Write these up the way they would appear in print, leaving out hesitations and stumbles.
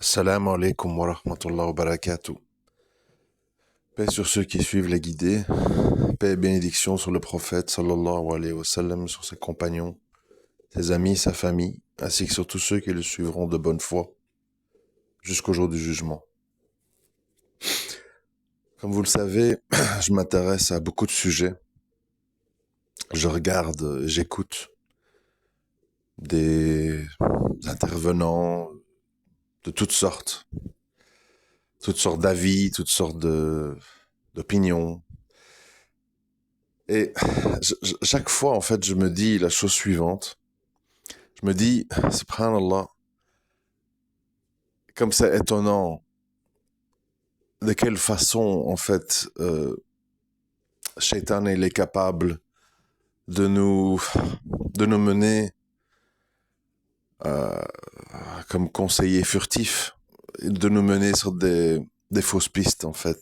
Salam alaikum wa rahmatullah wa barakatuh. Paix sur ceux qui suivent les guidés, paix et bénédiction sur le prophète sallallahu alayhi wa sallam, sur ses compagnons, ses amis, sa famille, ainsi que sur tous ceux qui le suivront de bonne foi jusqu'au jour du jugement. Comme vous le savez, je m'intéresse à beaucoup de sujets. Je regarde, j'écoute des intervenants de toutes sortes d'avis, toutes sortes d'opinions. Et chaque fois, en fait, je me dis la chose suivante. Je me dis, subhanallah, comme c'est étonnant, de quelle façon, en fait, Shaitan, il est capable de nous mener comme conseiller furtif, de nous mener sur des fausses pistes, en fait,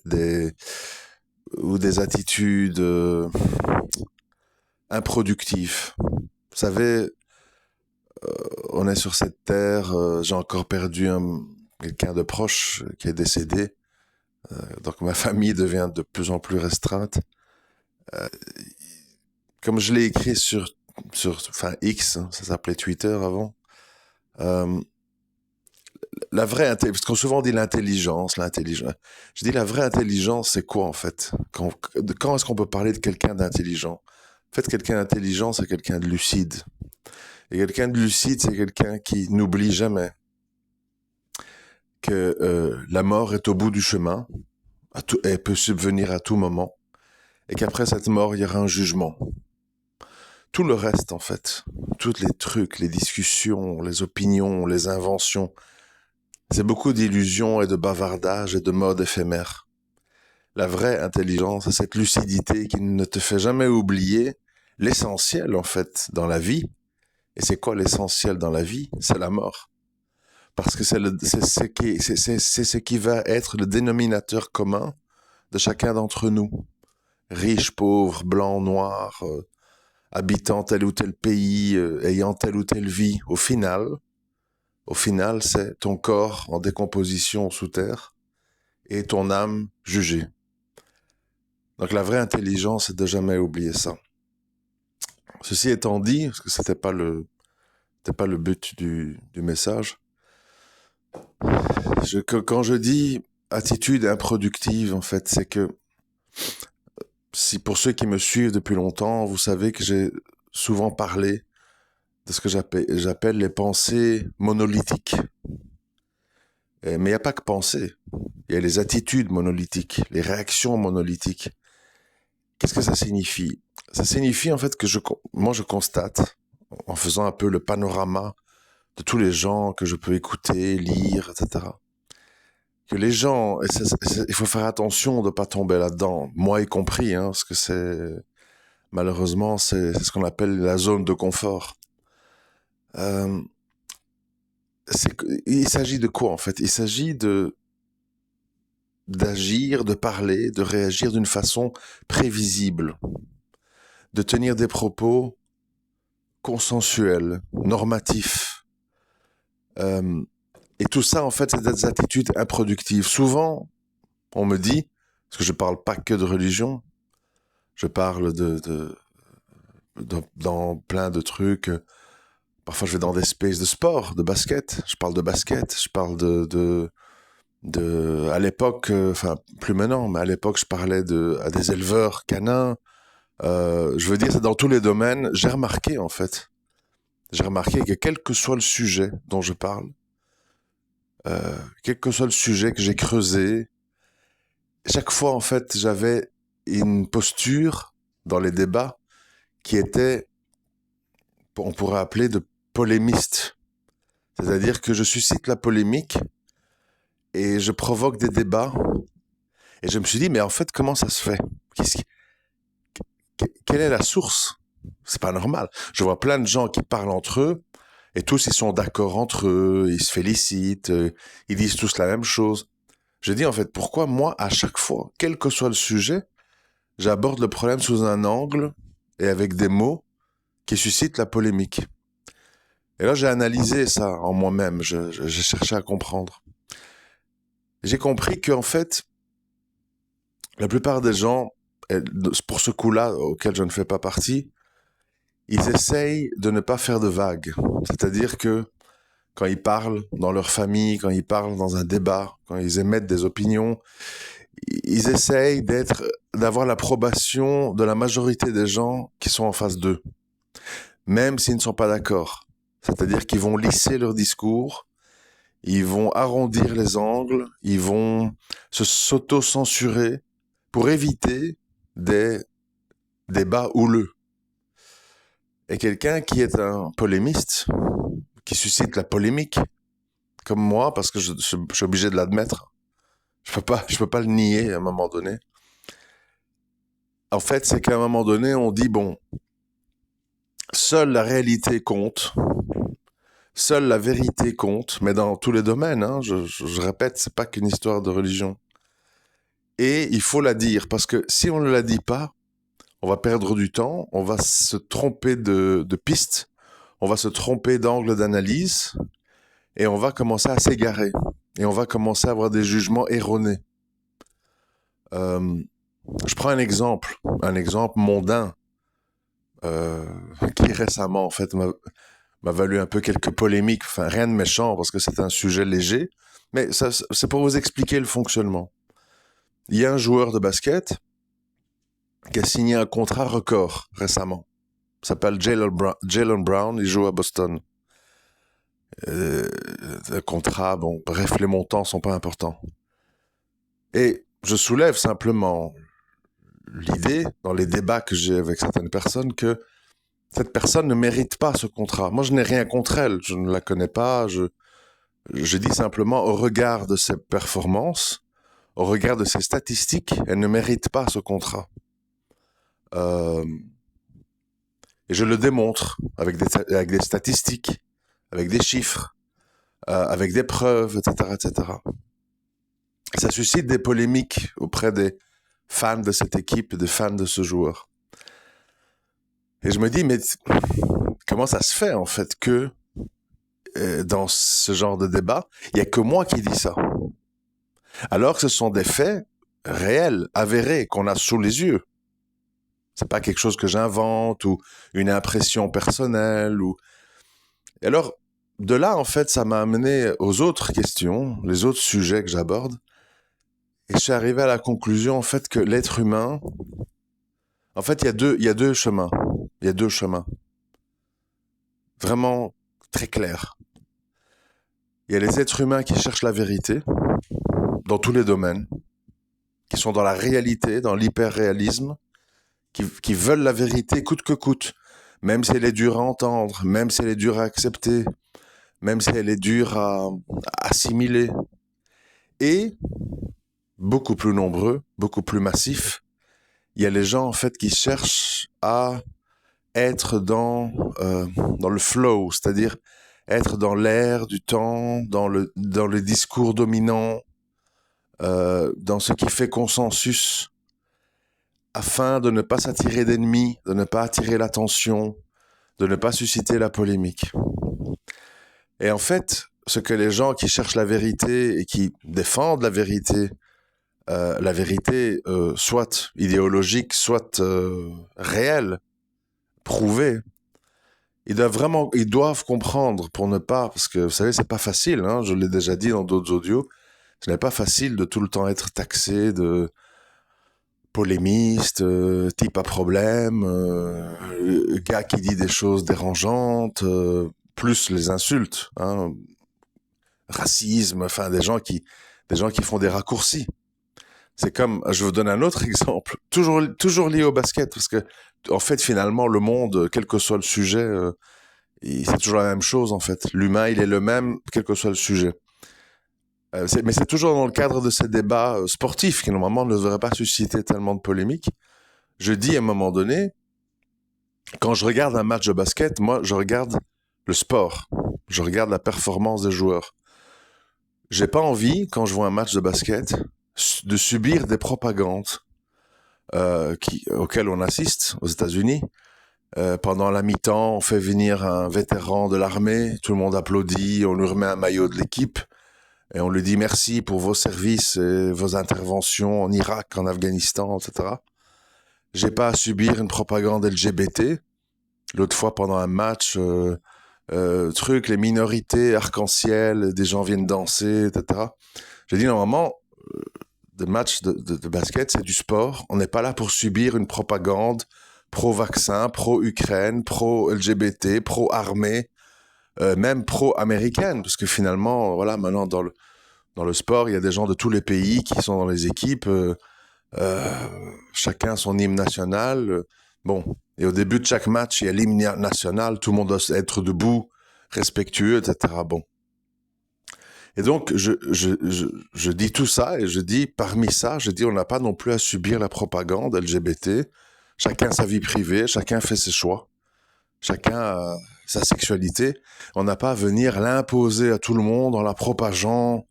ou des attitudes improductives. Vous savez, on est sur cette terre, j'ai encore perdu quelqu'un de proche qui est décédé, donc ma famille devient de plus en plus restreinte. Comme je l'ai écrit sur X, hein, ça s'appelait Twitter avant, la vraie intelligence, parce qu'on souvent dit l'intelligence. Je dis la vraie intelligence, c'est quoi en fait? Quand est-ce qu'on peut parler de quelqu'un d'intelligent? En fait, quelqu'un d'intelligent, c'est quelqu'un de lucide. Et quelqu'un de lucide, c'est quelqu'un qui n'oublie jamais que la mort est au bout du chemin, elle peut subvenir à tout moment, et qu'après cette mort, il y aura un jugement. Tout le reste, en fait, tous les trucs, les discussions, les opinions, les inventions, c'est beaucoup d'illusions et de bavardages et de modes éphémères. La vraie intelligence, c'est cette lucidité qui ne te fait jamais oublier l'essentiel, en fait, dans la vie. Et c'est quoi l'essentiel dans la vie? C'est la mort. Parce que c'est ce qui va être le dénominateur commun de chacun d'entre nous. Riche, pauvre, blanc, noir, habitant tel ou tel pays, ayant telle ou telle vie. Au final, c'est ton corps en décomposition sous terre et ton âme jugée. Donc la vraie intelligence, c'est de jamais oublier ça. Ceci étant dit, parce que c'était pas le but du message, quand je dis attitude improductive, en fait, c'est que si pour ceux qui me suivent depuis longtemps, vous savez que j'ai souvent parlé de ce que j'appelle les pensées monolithiques. Mais il n'y a pas que pensée, il y a les attitudes monolithiques, les réactions monolithiques. Qu'est-ce que ça signifie? Ça signifie en fait que moi je constate, en faisant un peu le panorama de tous les gens que je peux écouter, lire, etc., que les gens, il faut faire attention de ne pas tomber là-dedans, moi y compris, hein, parce que malheureusement, c'est ce qu'on appelle la zone de confort. Il s'agit de quoi en fait? Il s'agit d'agir, de parler, de réagir d'une façon prévisible, de tenir des propos consensuels, normatifs. Et tout ça, en fait, c'est des attitudes improductives. Souvent, on me dit, parce que je parle pas que de religion, je parle dans plein de trucs. Parfois, je vais dans des spaces de sport, de basket. Je parle de basket. Je parle à l'époque, enfin, plus maintenant, mais à l'époque, je parlais à des éleveurs canins. Je veux dire, c'est dans tous les domaines. J'ai remarqué, en fait, que quel que soit le sujet dont je parle, quel que soit le sujet que j'ai creusé, chaque fois, en fait, j'avais une posture dans les débats qui était, on pourrait appeler de polémiste. C'est-à-dire que je suscite la polémique et je provoque des débats. Et je me suis dit, mais en fait, comment ça se fait? Quelle est la source? C'est pas normal. Je vois plein de gens qui parlent entre eux et tous, ils sont d'accord entre eux, ils se félicitent, ils disent tous la même chose. Je dis, en fait, pourquoi moi, à chaque fois, quel que soit le sujet, j'aborde le problème sous un angle et avec des mots qui suscitent la polémique. Et là, j'ai analysé ça en moi-même, j'ai cherché à comprendre. j'ai compris qu'en fait, la plupart des gens, pour ce coup-là, auquel je ne fais pas partie, ils essayent de ne pas faire de vagues. C'est-à-dire que quand ils parlent dans leur famille, quand ils parlent dans un débat, quand ils émettent des opinions, ils essayent d'avoir l'approbation de la majorité des gens qui sont en face d'eux, même s'ils ne sont pas d'accord. C'est-à-dire qu'ils vont lisser leur discours, ils vont arrondir les angles, ils vont s'auto-censurer pour éviter des débats houleux. Et quelqu'un qui est un polémiste, qui suscite la polémique, comme moi, parce que je suis obligé de l'admettre, je peux pas le nier à un moment donné. En fait, c'est qu'à un moment donné, on dit, bon, seule la réalité compte, seule la vérité compte, mais dans tous les domaines, hein, je répète, c'est pas qu'une histoire de religion. Et il faut la dire, parce que si on ne la dit pas, on va perdre du temps, on va se tromper de piste, on va se tromper d'angle d'analyse, et on va commencer à s'égarer, et on va commencer à avoir des jugements erronés. Je prends un exemple mondain, qui récemment, en fait, m'a valu un peu quelques polémiques, enfin rien de méchant, parce que c'est un sujet léger, mais ça, c'est pour vous expliquer le fonctionnement. Il y a un joueur de basket qui a signé un contrat record récemment. Il s'appelle Jaylen Brown, il joue à Boston. Un contrat, bon, bref, les montants sont pas importants. Et je soulève simplement l'idée, dans les débats que j'ai avec certaines personnes, que cette personne ne mérite pas ce contrat. Moi, je n'ai rien contre elle, je ne la connais pas, je dis simplement, au regard de ses performances, au regard de ses statistiques, elle ne mérite pas ce contrat. Et je le démontre avec des statistiques, avec des chiffres, avec des preuves, etc., etc. Ça suscite des polémiques auprès des fans de cette équipe, des fans de ce joueur. Et je me dis, mais comment ça se fait en fait que dans ce genre de débat, il n'y a que moi qui dis ça, alors que ce sont des faits réels, avérés, qu'on a sous les yeux. C'est pas quelque chose que j'invente ou une impression personnelle. Et alors, de là, en fait, ça m'a amené aux autres questions, les autres sujets que j'aborde. Et je suis arrivé à la conclusion, en fait, que l'être humain, en fait, il y a deux chemins. Il y a deux chemins. Vraiment très clairs. Il y a les êtres humains qui cherchent la vérité, dans tous les domaines, qui sont dans la réalité, dans l'hyper-réalisme, qui veulent la vérité coûte que coûte, même si elle est dure à entendre, même si elle est dure à accepter, même si elle est dure à assimiler. Et, beaucoup plus nombreux, beaucoup plus massifs, il y a les gens, en fait, qui cherchent à être dans le flow, c'est-à-dire être dans l'air du temps, dans le discours dominant, dans ce qui fait consensus, afin de ne pas s'attirer d'ennemis, de ne pas attirer l'attention, de ne pas susciter la polémique. Et en fait, ce que les gens qui cherchent la vérité et qui défendent la vérité soit idéologique, soit réelle, prouvée, ils doivent comprendre pour ne pas, parce que vous savez, c'est pas facile, hein, je l'ai déjà dit dans d'autres audios, ce n'est pas facile de tout le temps être taxé de polémiste, type à problème, gars qui dit des choses dérangeantes, plus les insultes, hein, racisme, enfin des gens qui font des raccourcis. C'est comme, je vous donne un autre exemple, toujours lié au basket, parce que en fait finalement le monde, quel que soit le sujet, c'est toujours la même chose en fait. L'humain il est le même, quel que soit le sujet. Mais c'est toujours dans le cadre de ces débats sportifs qui normalement ne devraient pas susciter tellement de polémiques. Je dis à un moment donné, quand je regarde un match de basket, moi je regarde le sport, je regarde la performance des joueurs. J'ai pas envie, quand je vois un match de basket, de subir des propagandes auxquelles on assiste aux États-Unis. Pendant la mi-temps, on fait venir un vétéran de l'armée, tout le monde applaudit, on lui remet un maillot de l'équipe. et on lui dit merci pour vos services et vos interventions en Irak, en Afghanistan, etc. J'ai pas à subir une propagande LGBT. L'autre fois, pendant un match, les minorités, arc-en-ciel, des gens viennent danser, etc. J'ai dit, normalement, des matchs de basket, c'est du sport. On n'est pas là pour subir une propagande pro-vaccin, pro-Ukraine, pro-LGBT, pro-armée, même pro-américaine, parce que finalement, voilà, maintenant, dans le sport, il y a des gens de tous les pays qui sont dans les équipes, chacun son hymne national. Bon, et au début de chaque match, il y a l'hymne national, tout le monde doit être debout, respectueux, etc. Bon. Et donc, je dis tout ça, et je dis, parmi ça, je dis, on n'a pas non plus à subir la propagande LGBT. Chacun sa vie privée, chacun fait ses choix, chacun a sa sexualité. On n'a pas à venir l'imposer à tout le monde en la propageant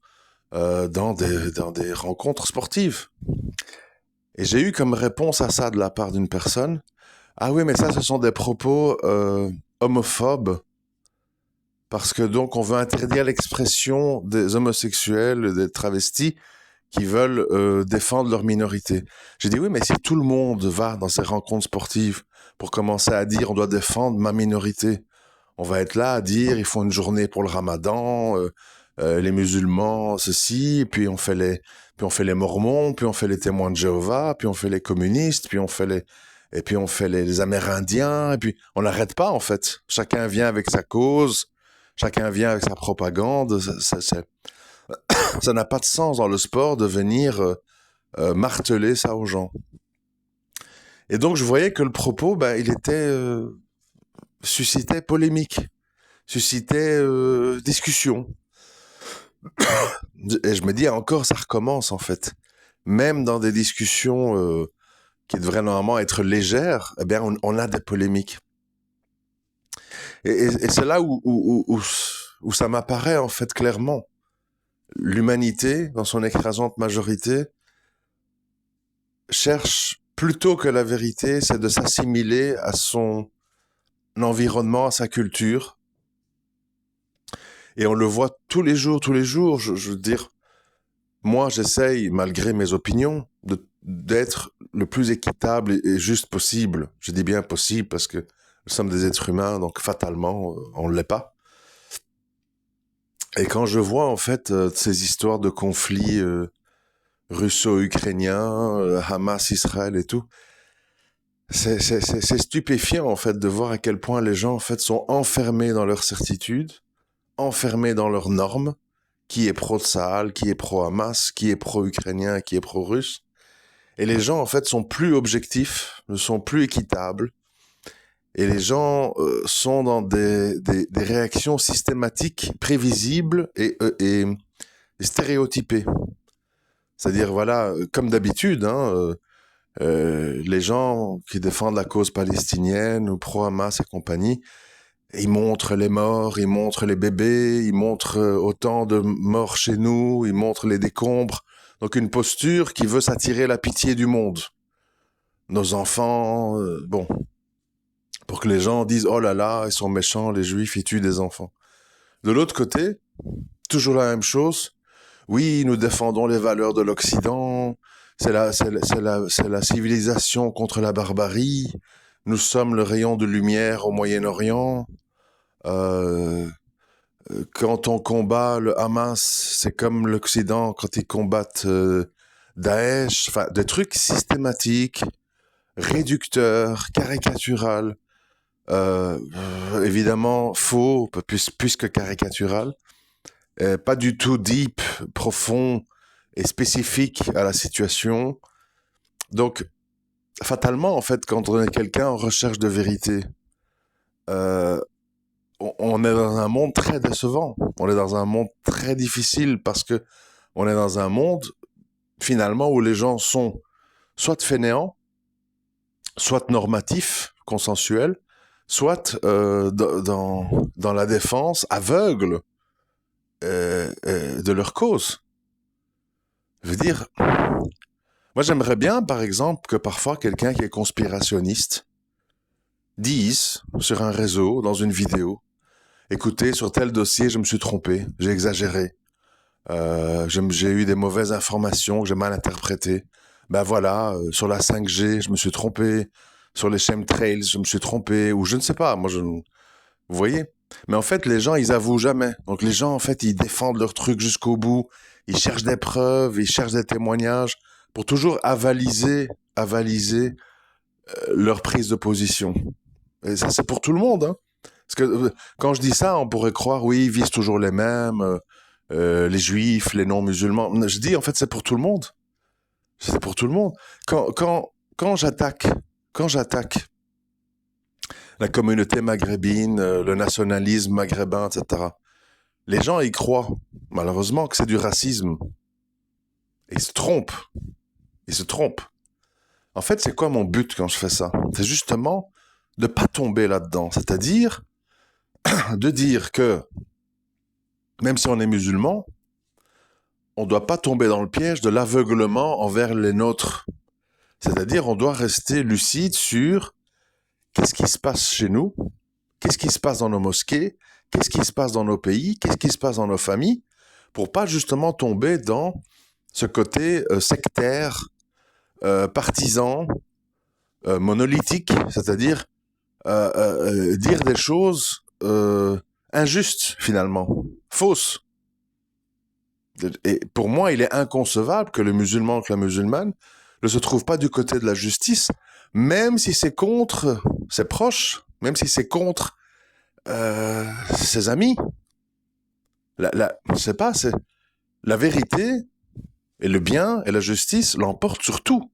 dans des rencontres sportives. Et j'ai eu comme réponse à ça de la part d'une personne, ah oui, mais ça, ce sont des propos homophobes, parce que donc on veut interdire l'expression des homosexuels, des travestis qui veulent défendre leur minorité. J'ai dit oui, mais si tout le monde va dans ces rencontres sportives pour commencer à dire on doit défendre ma minorité, on va être là à dire il faut une journée pour le Ramadan, les musulmans ceci, puis on fait les Mormons, puis on fait les témoins de Jéhovah, puis on fait les communistes, puis on fait les Amérindiens, et puis on n'arrête pas en fait. Chacun vient avec sa cause, chacun vient avec sa propagande. Ça n'a pas de sens dans le sport de venir marteler ça aux gens. Et donc je voyais que le propos, il était suscitait polémique, suscitait discussion. Et je me dis encore, ça recommence en fait. Même dans des discussions qui devraient normalement être légères, eh bien on a des polémiques. Et c'est là où ça m'apparaît en fait clairement. L'humanité, dans son écrasante majorité, cherche plutôt que la vérité, c'est de s'assimiler à son environnement, à sa culture. Et on le voit tous les jours. Je veux dire, moi, j'essaye, malgré mes opinions, d'être le plus équitable et juste possible. Je dis bien possible parce que nous sommes des êtres humains, donc fatalement, on ne l'est pas. Et quand je vois, en fait, ces histoires de conflits russo-ukrainiens, Hamas-Israël et tout, c'est stupéfiant, en fait, de voir à quel point les gens, en fait, sont enfermés dans leurs certitudes, enfermés dans leurs normes, qui est pro-Tsahal, qui est pro-Hamas, qui est pro-ukrainien, qui est pro-russe. Et les gens, en fait, sont plus objectifs, ne sont plus équitables. Et les gens sont dans des réactions systématiques, prévisibles et stéréotypées. C'est-à-dire, voilà, comme d'habitude, les gens qui défendent la cause palestinienne ou pro-Hamas et compagnie, ils montrent les morts, ils montrent les bébés, ils montrent autant de morts chez nous, ils montrent les décombres. Donc une posture qui veut s'attirer la pitié du monde. Nos enfants, pour que les gens disent « Oh là là, ils sont méchants, les juifs, ils tuent des enfants ». De l'autre côté, toujours la même chose. Oui, nous défendons les valeurs de l'Occident, c'est la civilisation contre la barbarie, nous sommes le rayon de lumière au Moyen-Orient. Quand on combat le Hamas, c'est comme l'Occident quand ils combattent Daesh, enfin des trucs systématiques, réducteurs, caricaturales, évidemment faux, plus que caricatural, pas du tout deep, profond et spécifique à la situation. Donc, fatalement, en fait, quand on est quelqu'un en recherche de vérité, on est dans un monde très décevant. On est dans un monde très difficile parce que on est dans un monde, finalement, où les gens sont soit fainéants, soit normatifs, consensuels, soit dans la défense aveugle de leur cause. Je veux dire, moi j'aimerais bien, par exemple, que parfois quelqu'un qui est conspirationniste dise sur un réseau, dans une vidéo, écoutez, sur tel dossier, je me suis trompé, j'ai exagéré. J'ai eu des mauvaises informations que j'ai mal interprétées. Ben voilà, sur la 5G, je me suis trompé. Sur les chemtrails, je me suis trompé. Ou je ne sais pas, vous voyez? Mais en fait, les gens, ils avouent jamais. Donc les gens, en fait, ils défendent leur truc jusqu'au bout. Ils cherchent des preuves, ils cherchent des témoignages pour toujours avaliser leur prise de position. Et ça, c'est pour tout le monde, hein. Parce que quand je dis ça, on pourrait croire, oui, ils visent toujours les mêmes, les juifs, les non-musulmans. Je dis, en fait, c'est pour tout le monde. C'est pour tout le monde. Quand j'attaque, quand j'attaque la communauté maghrébine, le nationalisme maghrébin, etc., les gens y croient, malheureusement, que c'est du racisme. Et ils se trompent. Ils se trompent. En fait, c'est quoi mon but quand je fais ça? C'est justement de pas tomber là-dedans. C'est-à-dire de dire que, même si on est musulman, on ne doit pas tomber dans le piège de l'aveuglement envers les nôtres. C'est-à-dire, on doit rester lucide sur qu'est-ce qui se passe chez nous, qu'est-ce qui se passe dans nos mosquées, qu'est-ce qui se passe dans nos pays, qu'est-ce qui se passe dans nos familles, pour pas justement tomber dans ce côté sectaire, partisan, monolithique, c'est-à-dire dire des choses injustes finalement, fausses. Et pour moi, il est inconcevable que le musulman, que la musulmane ne se trouve pas du côté de la justice, même si c'est contre ses proches, même si c'est contre ses amis. Je sais pas, c'est la vérité et le bien et la justice l'emportent sur tout.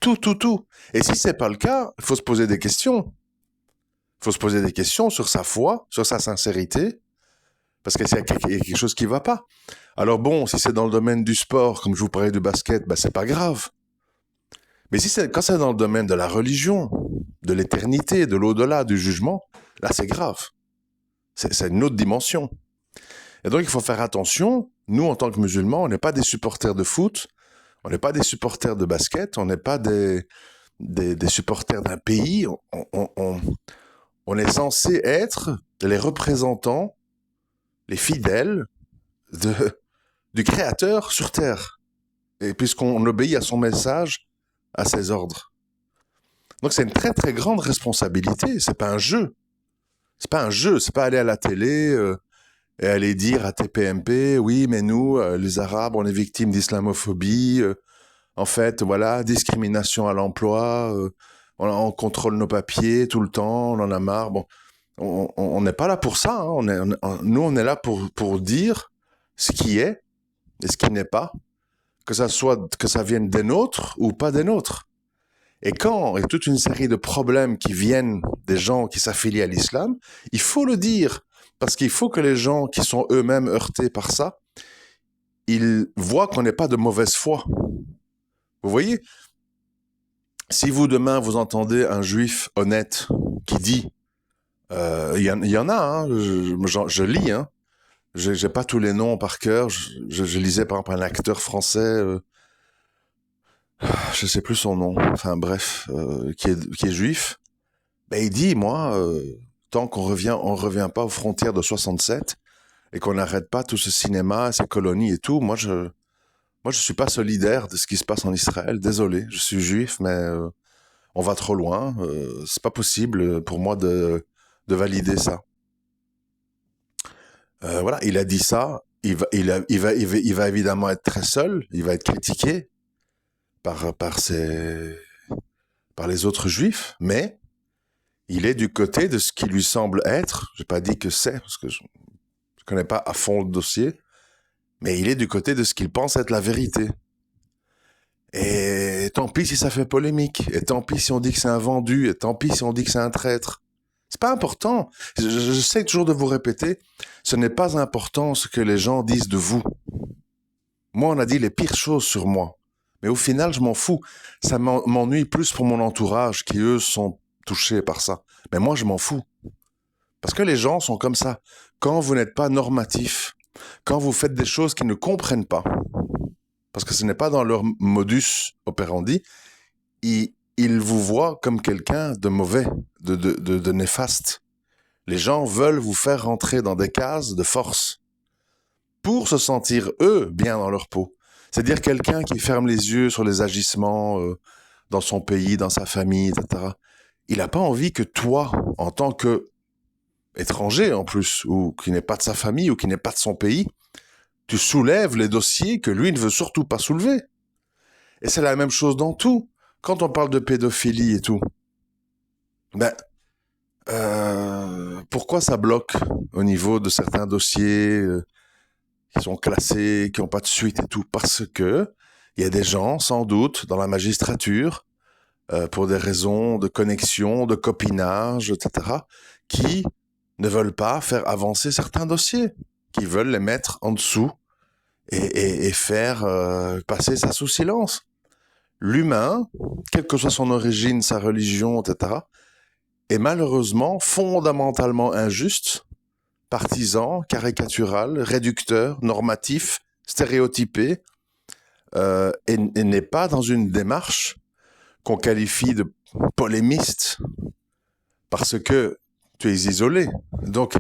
Tout, tout, tout. Et si c'est pas le cas, il faut se poser des questions. Il faut se poser des questions sur sa foi, sur sa sincérité, parce qu'il y a quelque chose qui va pas. Alors bon, si c'est dans le domaine du sport, comme je vous parlais du basket, ben c'est pas grave. Mais quand c'est dans le domaine de la religion, de l'éternité, de l'au-delà, du jugement, là c'est grave. C'est une autre dimension. Et donc il faut faire attention. Nous, en tant que musulmans, on n'est pas des supporters de foot, on n'est pas des supporters de basket, on n'est pas des supporters d'un pays. On est censé être les représentants, les fidèles du Créateur sur Terre. Et puisqu'on obéit à son message, à ses ordres. Donc c'est une très très grande responsabilité. C'est pas un jeu. C'est pas un jeu. C'est pas aller à la télé et aller dire à TPMP, oui, mais nous, les Arabes, on est victimes d'islamophobie. En fait, voilà, discrimination à l'emploi. On contrôle nos papiers tout le temps. On en a marre. Bon, on n'est pas là pour ça. Hein. Nous, on est là pour dire ce qui est et ce qui n'est pas. Que ça vienne des nôtres ou pas des nôtres. Et quand il y a toute une série de problèmes qui viennent des gens qui s'affilient à l'islam, il faut le dire, parce qu'il faut que les gens qui sont eux-mêmes heurtés par ça, ils voient qu'on n'est pas de mauvaise foi. Vous voyez, si vous demain vous entendez un juif honnête qui dit, il y en a, hein, je lis, hein, j'ai pas tous les noms par cœur, je lisais par exemple un acteur français, je sais plus son nom, enfin bref, qui est juif, ben il dit, moi, tant on revient pas aux frontières de 67 et qu'on n'arrête pas tout ce cinéma, ces colonies et tout, moi je suis pas solidaire de ce qui se passe en Israël. Désolé, je suis juif, mais on va trop loin. C'est pas possible pour moi de valider ça. Voilà, il a dit ça. Il va évidemment être très seul. Il va être critiqué par les autres juifs, mais il est du côté de ce qui lui semble être. J'ai pas dit que c'est, parce que je connais pas à fond le dossier, mais il est du côté de ce qu'il pense être la vérité. Et tant pis si ça fait polémique, et tant pis si on dit que c'est un vendu, et tant pis si on dit que c'est un traître. C'est pas important. J'essaie toujours de vous répéter, ce n'est pas important ce que les gens disent de vous. Moi, on a dit les pires choses sur moi. Mais au final, je m'en fous. Ça m'ennuie plus pour mon entourage qui, eux, sont touchés par ça. Mais moi, je m'en fous. Parce que les gens sont comme ça. Quand vous n'êtes pas normatif, quand vous faites des choses qu'ils ne comprennent pas, parce que ce n'est pas dans leur modus operandi, ils vous voient comme quelqu'un de mauvais, de néfaste. Les gens veulent vous faire rentrer dans des cases de force. pour se sentir, eux, bien dans leur peau. C'est-à-dire quelqu'un qui ferme les yeux sur les agissements dans son pays, dans sa famille, etc. Il n'a pas envie que toi, en tant que étranger en plus, ou qui n'est pas de sa famille, ou qui n'est pas de son pays, tu soulèves les dossiers que lui ne veut surtout pas soulever. Et c'est la même chose dans tout. Quand on parle de pédophilie et tout, ben, pourquoi ça bloque au niveau de certains dossiers qui sont classés, qui n'ont pas de suite et tout? Parce que il y a des gens, sans doute, dans la magistrature, pour des raisons de connexion, de copinage, etc., qui ne veulent pas faire avancer certains dossiers, qui veulent les mettre en dessous et faire passer ça sous silence. L'humain, quelle que soit son origine, sa religion, etc., est malheureusement fondamentalement injuste, partisan, caricatural, réducteur, normatif, stéréotypé, et n'est pas dans une démarche qu'on qualifie de polémiste, parce que tu es isolé. Donc,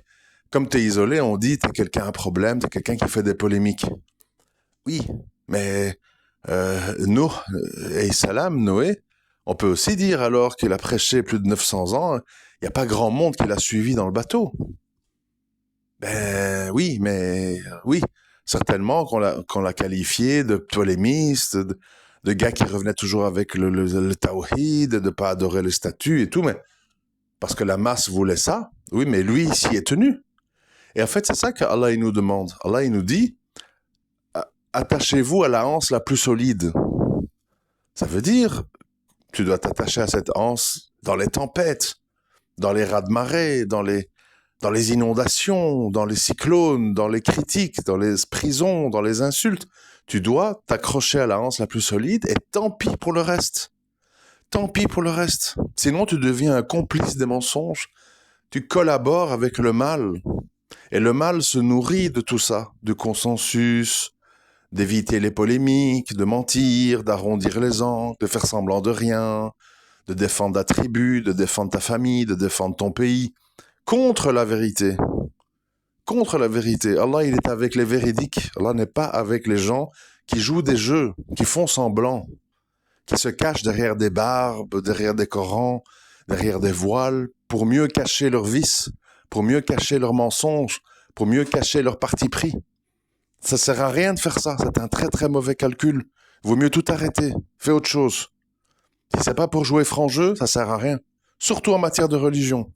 comme tu es isolé, on dit tu es quelqu'un à un problème, tu es quelqu'un qui fait des polémiques. Oui, mais Noé et Salam, Noé, on peut aussi dire alors qu'il a prêché plus de 900 ans, il n'y a pas grand monde qui l'a suivi dans le bateau. Ben oui, mais oui, certainement qu'on l'a qualifié de polémiste, de gars qui revenait toujours avec le tawhid, de ne pas adorer le statut et tout, mais parce que la masse voulait ça, oui, mais lui, il s'y est tenu. Et en fait, c'est ça qu'Allah il nous demande. Allah, il nous dit, attachez-vous à la anse la plus solide. Ça veut dire, tu dois t'attacher à cette anse dans les tempêtes, dans les raz-de-marée, dans les inondations, dans les cyclones, dans les critiques, dans les prisons, dans les insultes. Tu dois t'accrocher à la anse la plus solide et tant pis pour le reste. Tant pis pour le reste. Sinon, tu deviens un complice des mensonges. Tu collabores avec le mal. Et le mal se nourrit de tout ça, du consensus, d'éviter les polémiques, de mentir, d'arrondir les angles, de faire semblant de rien, de défendre ta tribu, de défendre ta famille, de défendre ton pays, contre la vérité. Contre la vérité. Allah, il est avec les véridiques. Allah n'est pas avec les gens qui jouent des jeux, qui font semblant, qui se cachent derrière des barbes, derrière des Corans, derrière des voiles, pour mieux cacher leurs vices, pour mieux cacher leurs mensonges, pour mieux cacher leur parti pris. Ça sert à rien de faire ça. C'est un très très mauvais calcul. Vaut mieux tout arrêter. Fais autre chose. Si c'est pas pour jouer franc jeu, ça sert à rien. Surtout en matière de religion.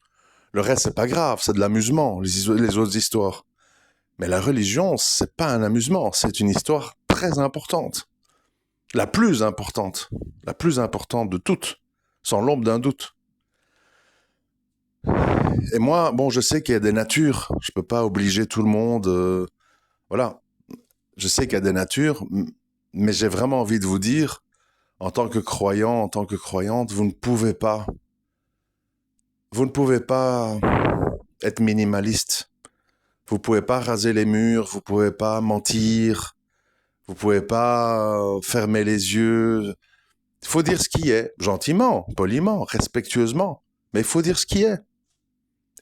Le reste, c'est pas grave. C'est de l'amusement, les autres histoires. Mais la religion, c'est pas un amusement. C'est une histoire très importante. La plus importante. La plus importante de toutes. Sans l'ombre d'un doute. Et moi, bon, je sais qu'il y a des natures. Je peux pas obliger tout le monde. Voilà. Je sais qu'il y a des natures, mais j'ai vraiment envie de vous dire, en tant que croyant, en tant que croyante, vous ne pouvez pas être minimaliste. Vous pouvez pas raser les murs, vous pouvez pas mentir, vous pouvez pas fermer les yeux. Il faut dire ce qui est, gentiment, poliment, respectueusement, mais il faut dire ce qui est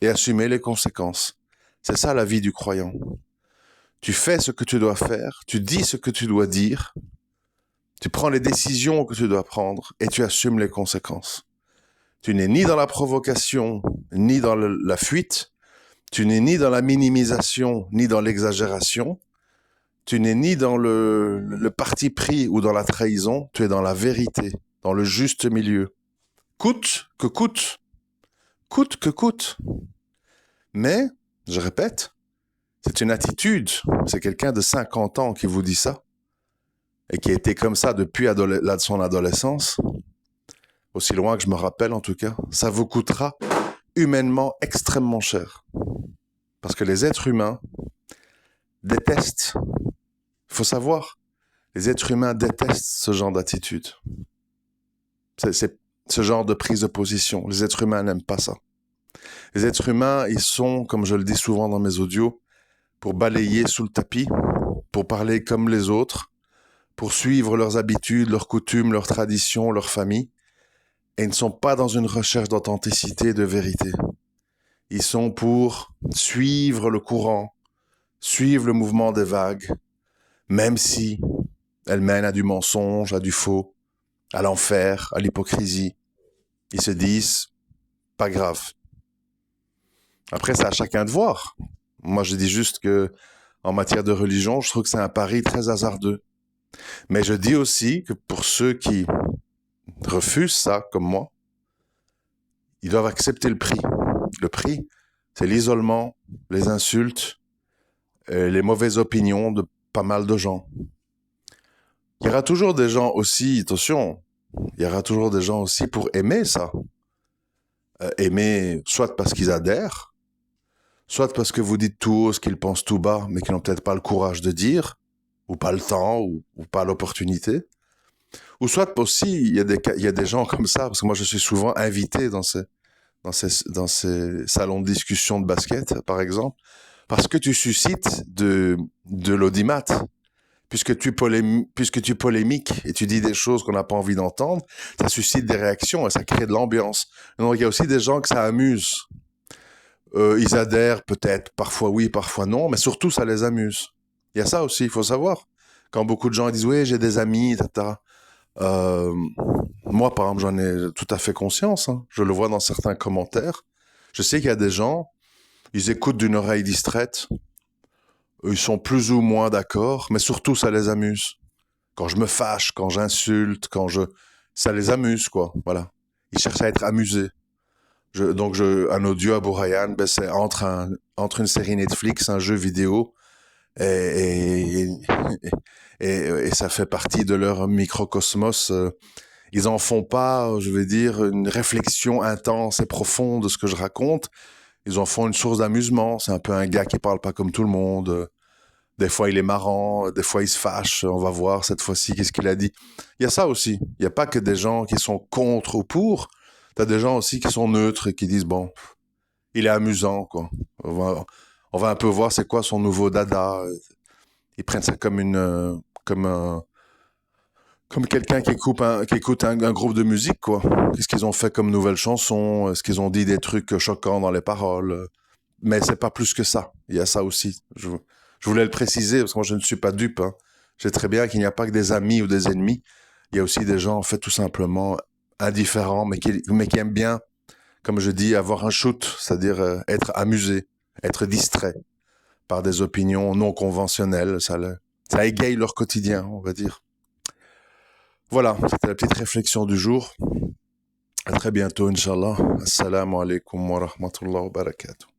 et assumer les conséquences. C'est ça la vie du croyant. Tu fais ce que tu dois faire, tu dis ce que tu dois dire, tu prends les décisions que tu dois prendre et tu assumes les conséquences. Tu n'es ni dans la provocation, ni dans la fuite, tu n'es ni dans la minimisation, ni dans l'exagération, tu n'es ni dans le parti pris ou dans la trahison, tu es dans la vérité, dans le juste milieu. Coûte que coûte, coûte que coûte. Mais, je répète, c'est une attitude, c'est quelqu'un de 50 ans qui vous dit ça, et qui a été comme ça depuis son adolescence, aussi loin que je me rappelle en tout cas, ça vous coûtera humainement extrêmement cher. Parce que les êtres humains détestent, il faut savoir, les êtres humains détestent ce genre d'attitude. C'est ce genre de prise de position. Les êtres humains n'aiment pas ça. Les êtres humains, ils sont, comme je le dis souvent dans mes audios, pour balayer sous le tapis, pour parler comme les autres, pour suivre leurs habitudes, leurs coutumes, leurs traditions, leurs familles, et ils ne sont pas dans une recherche d'authenticité et de vérité. Ils sont pour suivre le courant, suivent le mouvement des vagues, même si elles mènent à du mensonge, à du faux, à l'enfer, à l'hypocrisie. Ils se disent, pas grave. Après, c'est à chacun de voir. Moi, je dis juste que, en matière de religion, je trouve que c'est un pari très hasardeux. Mais je dis aussi que pour ceux qui refusent ça, comme moi, ils doivent accepter le prix. Le prix, c'est l'isolement, les insultes, les mauvaises opinions de pas mal de gens. Il y aura toujours des gens aussi, attention, il y aura toujours des gens aussi pour aimer ça. Aimer soit parce qu'ils adhèrent, soit parce que vous dites tout haut ce qu'ils pensent tout bas, mais qu'ils n'ont peut-être pas le courage de dire, ou pas le temps, ou pas l'opportunité. Ou soit aussi, il y a des gens comme ça, parce que moi je suis souvent invité dans ces salons de discussion de basket, par exemple, parce que tu suscites de l'audimat. Puisque tu polémiques et tu dis des choses qu'on n'a pas envie d'entendre, ça suscite des réactions et ça crée de l'ambiance. Donc il y a aussi des gens que ça amuse. Ils adhèrent peut-être, parfois oui, parfois non, mais surtout ça les amuse. Il y a ça aussi, il faut savoir. Quand beaucoup de gens disent oui, j'ai des amis, etc. Euh, Moi, par exemple, j'en ai tout à fait conscience. Hein. Je le vois dans certains commentaires. Je sais qu'il y a des gens, ils écoutent d'une oreille distraite. Ils sont plus ou moins d'accord, mais surtout ça les amuse. Quand je me fâche, quand j'insulte, ça les amuse, quoi. Voilà. Ils cherchent à être amusés. Un audio à Bourayan, ben, c'est entre une série Netflix, un jeu vidéo, et, et ça fait partie de leur microcosmos. Ils en font pas, je vais dire, une réflexion intense et profonde de ce que je raconte. Ils en font une source d'amusement. C'est un peu un gars qui parle pas comme tout le monde. Des fois, il est marrant, des fois, il se fâche. On va voir cette fois-ci qu'est-ce qu'il a dit. Il y a ça aussi. Il n'y a pas que des gens qui sont contre ou pour. Tu as des gens aussi qui sont neutres et qui disent, bon, il est amusant, quoi. On va un peu voir c'est quoi son nouveau dada. Ils prennent ça comme comme quelqu'un qui écoute un groupe de musique, quoi. Qu'est-ce qu'ils ont fait comme nouvelles chansons? Est-ce qu'ils ont dit des trucs choquants dans les paroles? Mais c'est pas plus que ça. Il y a ça aussi. Je voulais le préciser parce que moi je ne suis pas dupe. Hein. Je sais très bien qu'il n'y a pas que des amis ou des ennemis. Il y a aussi des gens en fait tout simplement indifférents, mais qui aiment bien, comme je dis, avoir un shoot, c'est-à-dire être amusé, être distrait par des opinions non conventionnelles. Ça égaye leur quotidien, on va dire. Voilà, c'était la petite réflexion du jour. À très bientôt, Inch'Allah. Assalamu alaikum wa rahmatullahi wa barakatuh.